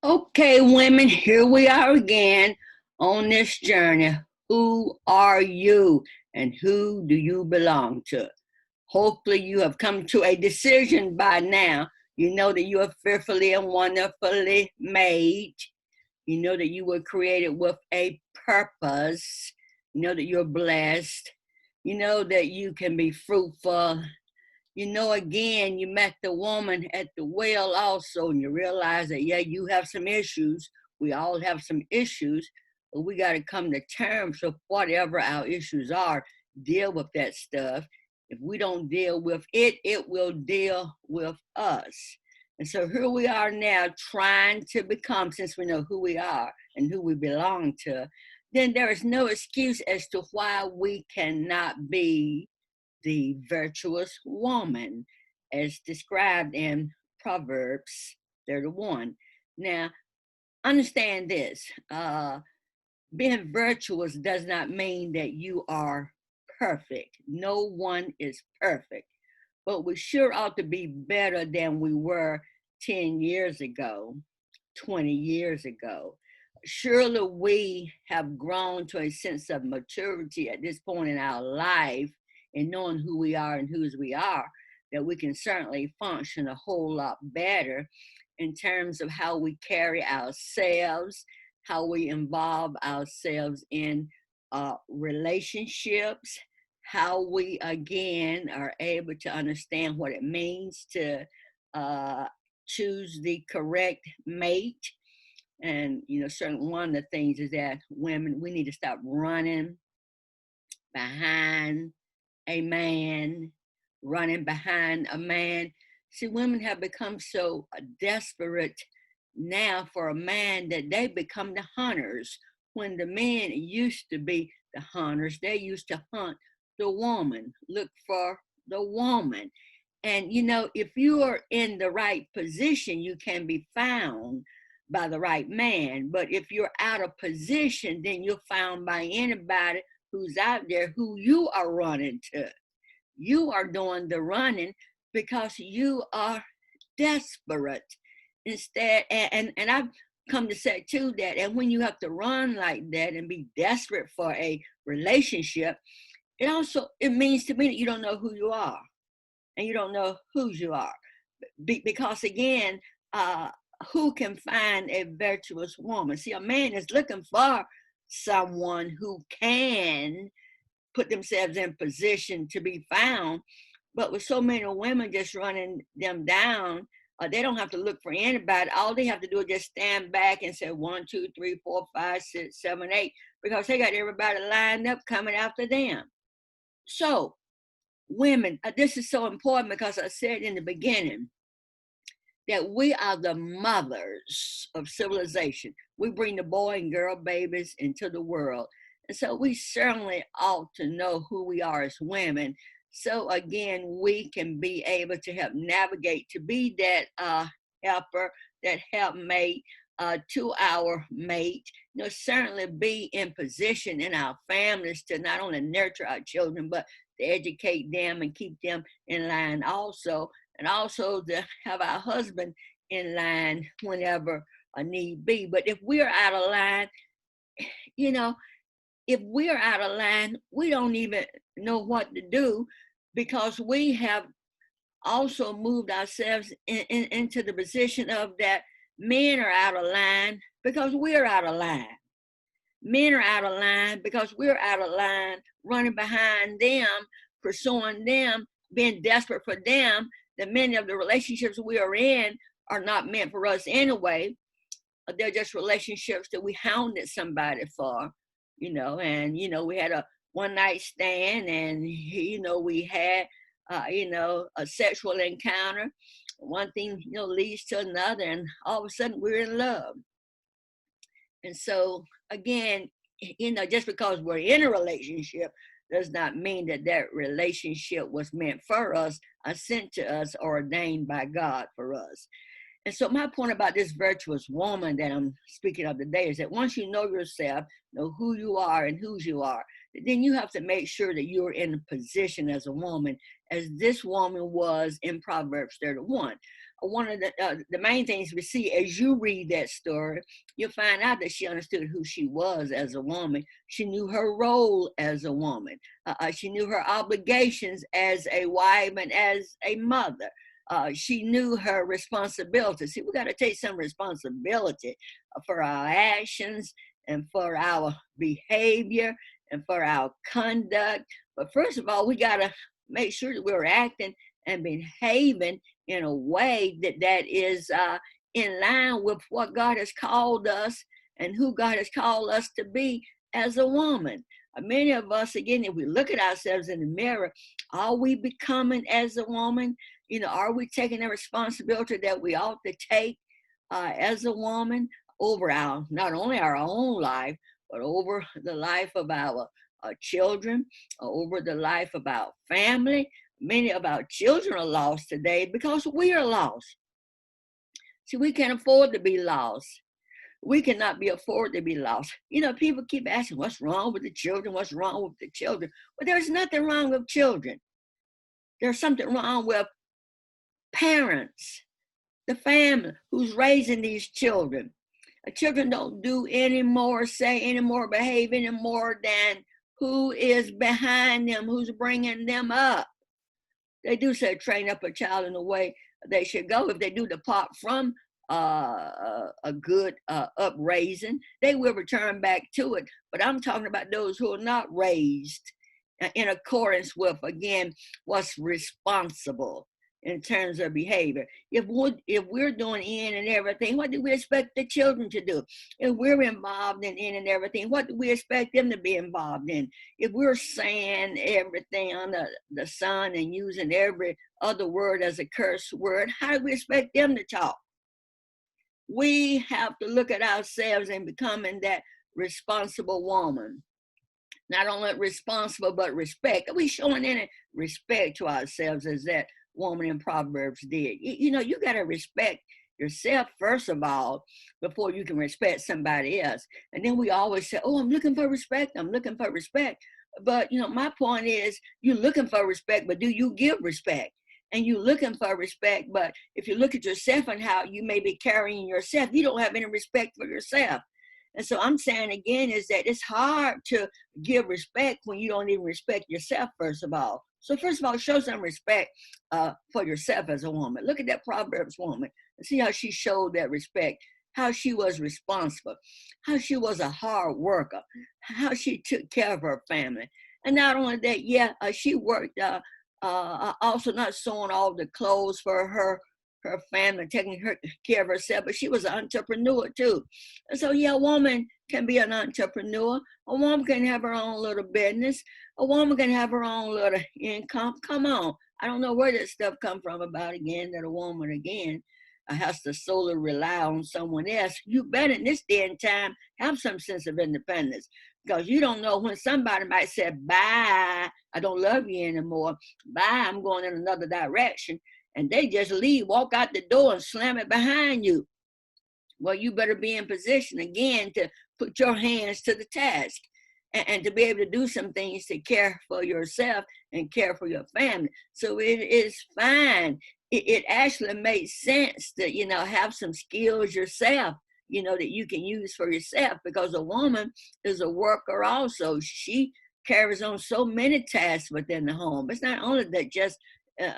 Okay, women, here we are again on this journey. Who are you and who do you belong to? Hopefully, you have come to a decision by now. You know that you are fearfully and wonderfully made. You know that you were created with a purpose. You know that you're blessed. You know that you can be fruitful. You know, again, you met the woman at the well also, and you realize that, yeah, you have some issues. We all have some issues, but we got to come to terms with whatever our issues are, deal with that stuff. If we don't deal with it, it will deal with us. And so here we are now trying to become, since we know who we are and who we belong to, then there is no excuse as to why we cannot be the virtuous woman as described in Proverbs 31. Now, understand this being virtuous does not mean that you are perfect. No one is perfect, but we sure ought to be better than we were 10 years ago, 20 years ago. Surely we have grown to a sense of maturity at this point in our life and knowing who we are and whose we are, that we can certainly function a whole lot better in terms of how we carry ourselves, how we involve ourselves in relationships, how we again are able to understand what it means to uh, choose the correct mate. And certainly one of the things is that women, we need to stop running behind a man, running behind a man. See, women have become so desperate now for a man that they become the hunters. When the men used to be the hunters, they used to hunt the woman, look for the woman. And if you are in the right position, you can be found by the right man. But if you're out of position, then you're found by anybody who's out there who you are running to. You are doing the running because you are desperate instead. And I've come to say too that, and when you have to run like that and be desperate for a relationship, it means to me that you don't know who you are and you don't know whose you are. Because again, uh, who can find a virtuous woman? See, a man is looking for someone who can put themselves in position to be found. But with so many women just running them down, they don't have to look for anybody. All they have to do is just stand back and say 1, 2, 3, 4, 5, 6, 7, 8, because they got everybody lined up coming after them. So, women, this is so important because I said in the beginning that we are the mothers of civilization. We bring the boy and girl babies into the world. And so we certainly ought to know who we are as women. So again, we can be able to help navigate to be that helper, that helpmate to our mate. Certainly be in position in our families to not only nurture our children, but to educate them and keep them in line also, and also to have our husband in line whenever a need be. But if we're out of line, you know, if we're out of line, we don't even know what to do because we have also moved ourselves into the position of that men are out of line because we're out of line. Men are out of line because we're out of line, running behind them, pursuing them, being desperate for them. That many of the relationships we are in are not meant for us anyway. They're just relationships that we hounded somebody for, and we had a one night stand, and we had a sexual encounter. One thing leads to another, and all of a sudden we're in love. And so, again, just because we're in a relationship does not mean that that relationship was meant for us, sent to us, or ordained by God for us. And so my point about this virtuous woman that I'm speaking of today is that once you know yourself, know who you are and whose you are, then you have to make sure that you're in a position as a woman, as this woman was in Proverbs 31. One of the main things we see as you read that story, you'll find out that she understood who she was as a woman. She knew her role as a woman. She knew her obligations as a wife and as a mother. She knew her responsibility. See, we got to take some responsibility for our actions and for our behavior and for our conduct. But first of all, we got to make sure that we're acting and behaving in a way that is in line with what God has called us and who God has called us to be as a woman. Many of us, again, if we look at ourselves in the mirror, are we becoming as a woman? Are we taking the responsibility that we ought to take as a woman over not only our own life, but over the life of our children, over the life of our family? Many of our children are lost today because we are lost. See, we can't afford to be lost. We cannot be afford to be lost. People keep asking, what's wrong with the children? What's wrong with the children? But there's nothing wrong with children. There's something wrong with parents, the family who's raising these children. Children don't do any more, say any more, behave any more than who is behind them, who's bringing them up. They do say train up a child in the way they should go. If they do depart from a good upraising, they will return back to it. But I'm talking about those who are not raised in accordance with, again, what's responsible in terms of behavior. If we're doing in and everything, what do we expect the children to do? If we're involved in and everything, what do we expect them to be involved in? If we're saying everything under the sun and using every other word as a curse word, how do we expect them to talk? We have to look at ourselves and becoming that responsible woman. Not only responsible, but respect. Are we showing any respect to ourselves as that woman in Proverbs did? You got to respect yourself first of all before you can respect somebody else. And then we always say, oh, I'm looking for respect. I'm looking for respect. But, my point is, you're looking for respect, but do you give respect? And you're looking for respect, but if you look at yourself and how you may be carrying yourself, you don't have any respect for yourself. And so I'm saying again is that it's hard to give respect when you don't even respect yourself, first of all. So first of all, show some respect for yourself as a woman. Look at that Proverbs woman and see how she showed that respect, how she was responsible, how she was a hard worker, how she took care of her family. And not only that, she worked also not sewing all the clothes for her family, taking care of herself, but she was an entrepreneur too. And so, a woman can be an entrepreneur. A woman can have her own little business. A woman can have her own little income. Come on. I don't know where that stuff come from about, again, that a woman, again, has to solely rely on someone else. You better in this day and time have some sense of independence, because you don't know when somebody might say, bye, I don't love you anymore. Bye, I'm going in another direction. And they just leave, walk out the door and slam it behind you. Well, you better be in position again to put your hands to the task and to be able to do some things to care for yourself and care for your family. So it is fine. It actually makes sense to, have some skills yourself, that you can use for yourself, because a woman is a worker also. She carries on so many tasks within the home. It's not only that just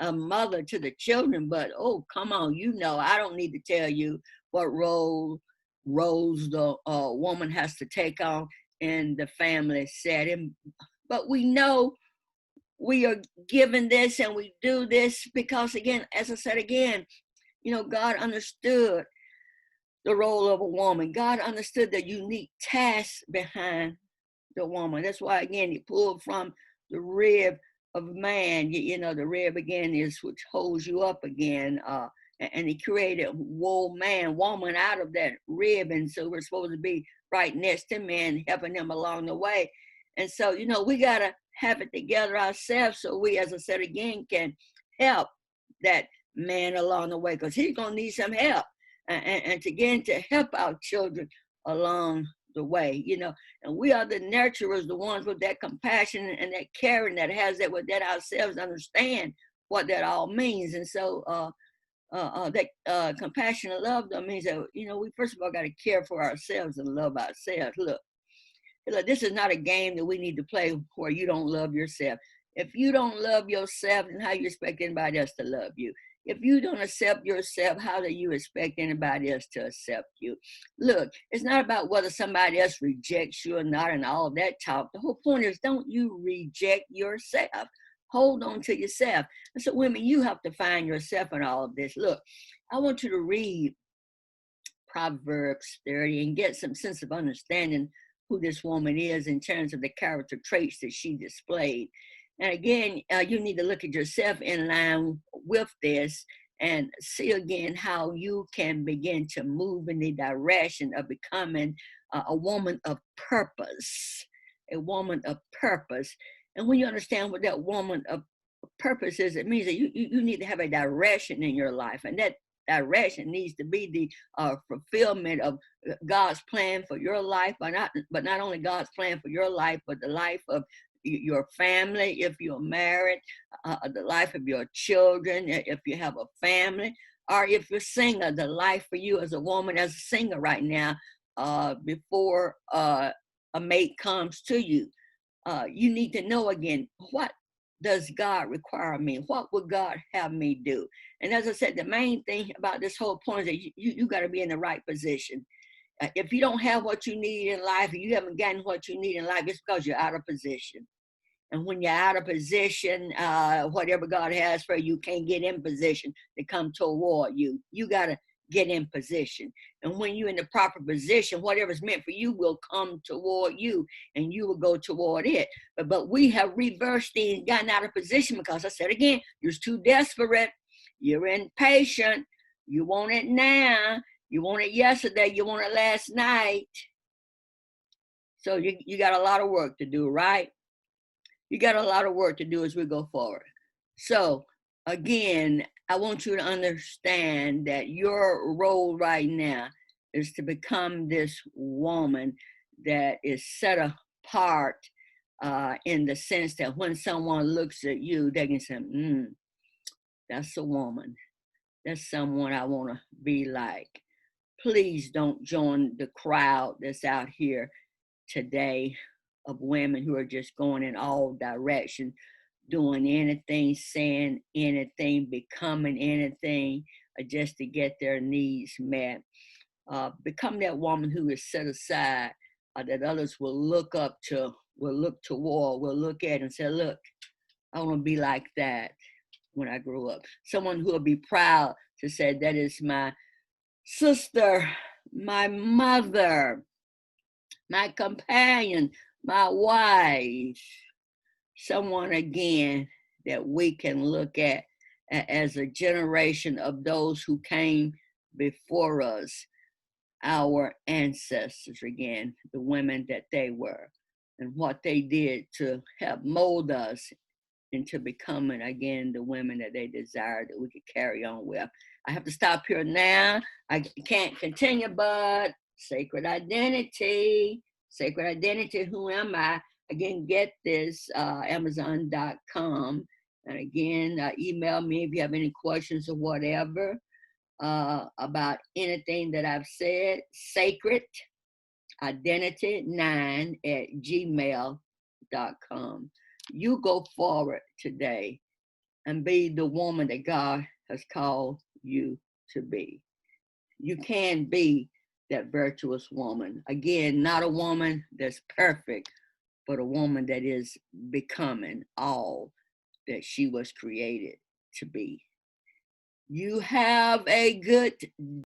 a mother to the children, but come on, I don't need to tell you what roles the woman has to take on in the family setting. But we know we are given this and we do this because, again, as I said again, God understood the role of a woman. God understood the unique task behind the woman. That's why, again, he pulled from the rib of man. The rib again is which holds you up again. And he created woman out of that rib. And so we're supposed to be right next to man, helping them along the way. And so, we got to have it together ourselves so we, as I said again, can help that man along the way, because he's going to need some help. and to begin to help our children along the way, and we are the nurturers, the ones with that compassion and that caring that has that ourselves understand what that all means. And so that compassion and love though means that, we first of all got to care for ourselves and love ourselves. Look, this is not a game that we need to play where you don't love yourself. If you don't love yourself, then how you expect anybody else to love you? If you don't accept yourself, how do you expect anybody else to accept you? Look, it's not about whether somebody else rejects you or not and all that talk. The whole point is, don't you reject yourself. Hold on to yourself. And so, women, you have to find yourself in all of this. Look, I want you to read Proverbs 30 and get some sense of understanding who this woman is in terms of the character traits that she displayed. And again, you need to look at yourself in line with this and see again how you can begin to move in the direction of becoming a woman of purpose, a woman of purpose. And when you understand what that woman of purpose is, it means that you need to have a direction in your life, and that direction needs to be the fulfillment of God's plan for your life, but not only God's plan for your life, but the life of your family, if you're married, the life of your children, if you have a family, or if you're single, the life for you as a woman, as a singer right now, before a mate comes to you. You need to know again, what does God require of me? What would God have me do? And as I said, the main thing about this whole point is that you got to be in the right position. If you don't have what you need in life, if you haven't gotten what you need in life, it's because you're out of position. And when you're out of position, whatever God has for you can't get in position to come toward you. You got to get in position. And when you're in the proper position, whatever's meant for you will come toward you and you will go toward it. But we have reversed things, gotten out of position because I said again, you're too desperate. You're impatient. You want it now. You want it yesterday. You want it last night. So you got a lot of work to do, right? You got a lot of work to do as we go forward. So again, I want you to understand that your role right now is to become this woman that is set apart in the sense that when someone looks at you, they can say, that's a woman. That's someone I want to be like. Please don't join the crowd that's out here today of women who are just going in all directions, doing anything, saying anything, becoming anything, just to get their needs met. Become that woman who is set aside, that others will look up to, will look toward, will look at and say, look, I want to be like that when I grow up. Someone who will be proud to say, that is my sister, my mother, my companion, my wife. Someone again that we can look at as a generation of those who came before us, our ancestors again, the women that they were, and what they did to help mold us into becoming again the women that they desired that we could carry on with. I have to stop here now. I can't continue, but sacred identity, who am I? Again, get this, Amazon.com. And again, email me if you have any questions or whatever about anything that I've said. Sacred Identity 9 at gmail.com. You go forward today and be the woman that God has called you to be. You can be that virtuous woman. Again, not a woman that's perfect, but a woman that is becoming all that she was created to be. You have a good